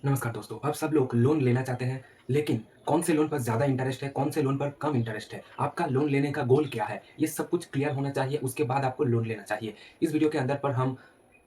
नमस्कार दोस्तों, अब सब लोग लोन लेना चाहते हैं, लेकिन कौन से लोन पर ज़्यादा इंटरेस्ट है, कौन से लोन पर कम इंटरेस्ट है, आपका लोन लेने का गोल क्या है, ये सब कुछ क्लियर होना चाहिए, उसके बाद आपको लोन लेना चाहिए। इस वीडियो के अंदर पर हम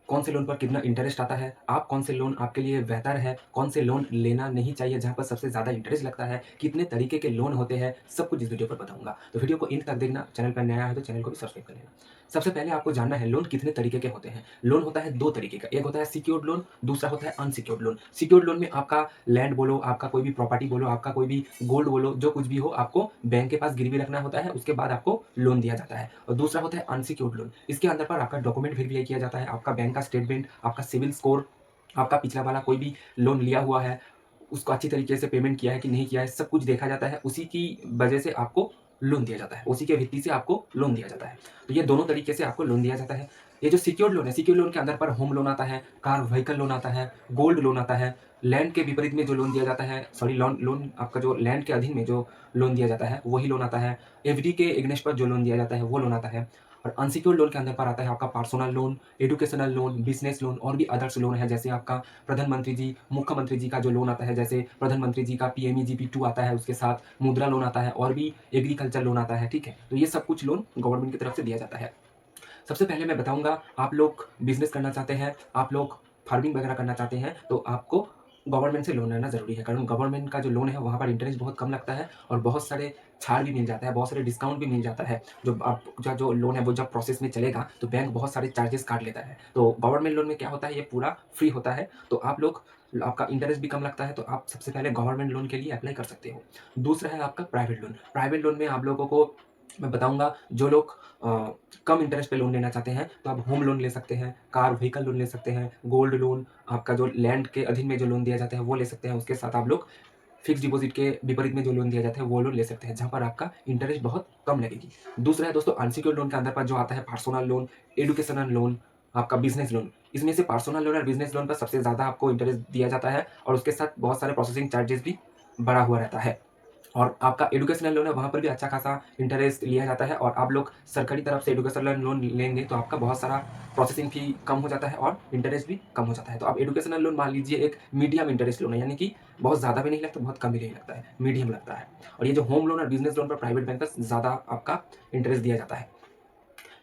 कौन से लोन पर कितना इंटरेस्ट आता है, आप कौन से लोन आपके लिए बेहतर है, कौन से लोन लेना नहीं चाहिए जहाँ पर सबसे ज़्यादा इंटरेस्ट लगता है, कितने तरीके के लोन होते हैं, सब कुछ इस वीडियो पर बताऊँगा। तो वीडियो को अंत तक देखना, चैनल पर नया है तो चैनल को भी सब्सक्राइब कर लेना। सबसे पहले आपको जानना है लोन कितने तरीके के होते हैं। लोन होता है 2 तरीके का, एक होता है सिक्योर्ड लोन, दूसरा होता है अनसिक्योर्ड लोन। सिक्योर्ड लोन में आपका लैंड बोलो, आपका कोई भी प्रॉपर्टी बोलो, आपका कोई भी गोल्ड बोलो, जो कुछ भी हो आपको बैंक के पास गिरवी रखना होता है, उसके बाद आपको लोन दिया जाता है। और दूसरा होता है अनसिक्योर्ड लोन। इसके अंदर पर आपका डॉक्यूमेंट वेरीफाई किया जाता है, आपका बैंक का स्टेटमेंट, आपका सिविल स्कोर, आपका पिछला वाला कोई भी लोन लिया हुआ है, उसको अच्छी तरीके से पेमेंट किया है कि नहीं किया है, सब कुछ देखा जाता है। उसी की वजह से आपको लोन दिया जाता है, उसी के भित्ति से आपको लोन दिया जाता है। तो ये दोनों तरीके से आपको लोन दिया जाता है। ये जो सिक्योर्ड लोन है, सिक्योर्ड लोन के अंदर पर होम लोन आता है, कार व्हीकल लोन आता है, गोल्ड लोन आता है, लैंड के विपरीत में जो लोन दिया जाता है, सॉरी लोन लोन आपका जो लैंड के अधीन में जो लोन दिया जाता है, वही लोन आता है। एफडी के एगेंस्ट पर जो लोन दिया जाता है, वो लोन आता है। और अनसिक्योर्ड लोन के अंदर पर आता है आपका personal loan, educational loan, business loan और भी अदर्स लोन है, जैसे आपका प्रधानमंत्री जी, मुख्यमंत्री जी का जो लोन आता है, जैसे प्रधानमंत्री जी का पीएमईजीपी 2 आता है, उसके साथ मुद्रा लोन आता है और भी एग्रीकल्चर लोन आता है, ठीक है? तो ये सब कुछ लोन गवर्नमेंट की तरफ से दिया जाता है। सबसे पहले मैं बताऊँगा, आप लोग बिज़नेस करना चाहते हैं, आप लोग फार्मिंग वगैरह करना चाहते हैं, तो आपको गवर्नमेंट से लोन लेना ज़रूरी है। कारण गवर्नमेंट का जो लोन है, वहाँ पर इंटरेस्ट बहुत कम लगता है और बहुत सारे छाड़ भी मिल जाता है, बहुत सारे डिस्काउंट भी मिल जाता है। जो आपका जो लोन है, वो जब प्रोसेस में चलेगा, तो बैंक बहुत सारे चार्जेस काट लेता है। तो गवर्नमेंट लोन में क्या होता है, ये पूरा फ्री होता है, तो आप लोग आपका इंटरेस्ट भी कम लगता है, तो आप सबसे पहले गवर्नमेंट लोन के लिए अप्लाई कर सकते हो। दूसरा है आपका प्राइवेट लोन। प्राइवेट लोन में आप लोगों को मैं बताऊँगा, जो लोग कम इंटरेस्ट पे लोन लेना चाहते हैं, तो आप होम लोन ले सकते हैं, कार व्हीकल लोन ले सकते हैं, गोल्ड लोन, आपका जो लैंड के अधीन में जो लोन दिया जाता है, वो ले सकते हैं। उसके साथ आप लोग फिक्स्ड डिपॉज़िट के विपरीत में जो लोन दिया जाता है, वो लोन ले सकते हैं, जहाँ पर आपका इंटरेस्ट बहुत कम लगेगी। दूसरा है दोस्तों अनसिक्योर्ड लोन के अंदर पर जो आता है पर्सनल लोन, एजुकेशनल लोन, आपका बिज़नेस लोन। इसमें से पर्सनल लोन और बिज़नेस लोन पर सबसे ज़्यादा आपको इंटरेस्ट दिया जाता है और उसके साथ बहुत सारे प्रोसेसिंग चार्जेस भी बढ़ा हुआ रहता है। और आपका एजुकेशनल लोन है, वहाँ पर भी अच्छा खासा इंटरेस्ट लिया जाता है और आप लोग सरकारी तरफ से एजुकेशनल लोन लेंगे, तो आपका बहुत सारा प्रोसेसिंग फ़ी कम हो जाता है और इंटरेस्ट भी कम हो जाता है। तो आप एजुकेशनल लोन मान लीजिए, एक मीडियम इंटरेस्ट लोन है, यानी कि बहुत ज़्यादा भी नहीं लगता, बहुत कम भी नहीं लगता है, मीडियम लगता है। और ये जो होम लोन और बिज़नेस लोन पर प्राइवेट बैंक का ज़्यादा आपका इंटरेस्ट दिया जाता है।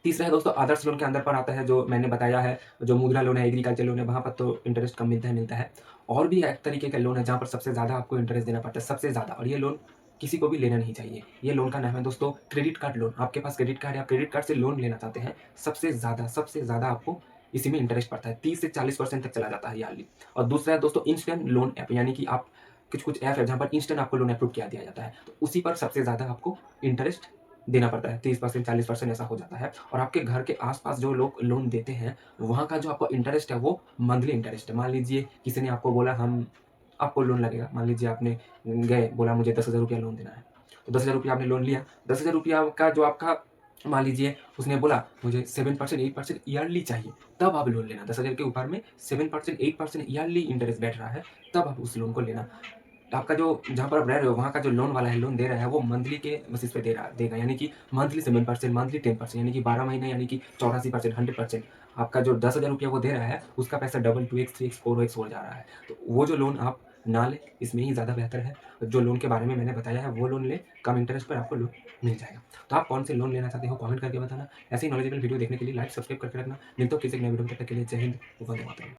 तीसरा है दोस्तों आदर्श लोन के अंदर पर आता है, जो मैंने बताया है, जो मुद्रा लोन है, एग्रीकल्चर लोन है, वहाँ पर तो इंटरेस्ट कम मिलता है। और भी एक तरीके का लोन है जहाँ पर सबसे ज़्यादा आपको इंटरेस्ट देना पड़ता है, सबसे ज़्यादा, और ये लोन किसी को भी लेना नहीं चाहिए। ये लोन का नाम है दोस्तों क्रेडिट कार्ड लोन। आपके पास क्रेडिट कार्ड है, आप क्रेडिट कार्ड से लोन लेना चाहते हैं, सबसे ज़्यादा आपको इसी में इंटरेस्ट पड़ता है, 30 से 40% तक चला जाता है ईयरली। और दूसरा है दोस्तों इंस्टेंट लोन ऐप, यानी कि आप कुछ-कुछ ऐप है जहाँ पर इंस्टेंट आपको लोन अप्रूव किया दिया जाता है, तो उसी पर सबसे ज़्यादा आपको इंटरेस्ट देना पड़ता है, 30% 40% ऐसा हो जाता है। और आपके घर के आस-पास जो लोग लोन देते हैं, वहाँ का जो आपको इंटरेस्ट है, वो मंथली इंटरेस्ट है। मान लीजिए किसी ने आपको बोला हम आपको लोन लगेगा, मान लीजिए आपने गए, बोला मुझे ₹10,000 लोन देना है, तो ₹10,000 आपने लोन लिया, ₹10,000 का जो आपका, मान लीजिए उसने बोला मुझे 7% 8% ईयरली चाहिए, तब आप लोन लेना। 10,000 के ऊपर में 7% 8% ईयरली इंटरेस्ट बैठ रहा है, तब आप उस लोन को लेना। आपका जो जहाँ पर आप रह रहे हो, वहाँ का जो लोन वाला है, लोन दे रहा है, वो मंथली के बेसिस पे देगा, यानी कि मंथली 7%, मंथली 10%, यानी कि 12 महीने, यानी कि 84%, 100%। आपका जो ₹10,000 वो दे रहा है, उसका पैसा डबल, 2x, 3x, 4x हो जा रहा है। तो वो जो लोन आप ना लें, इसमें ही ज़्यादा बेहतर है। जो लोन के बारे में मैंने बताया है, वो लोन लें, कम इंटरेस्ट पर आपको लोन मिल जाएगा। तो आप कौन से लोन लेना चाहते हो, कमेंट करके बताना। ऐसे ही नॉलेजेबल वीडियो देखने के लिए लाइक, सब्सक्राइब करके रखना। मिलता हूँ किसी नए वीडियो में, तब तक के लिए जय हिंद, वंदे मातरम।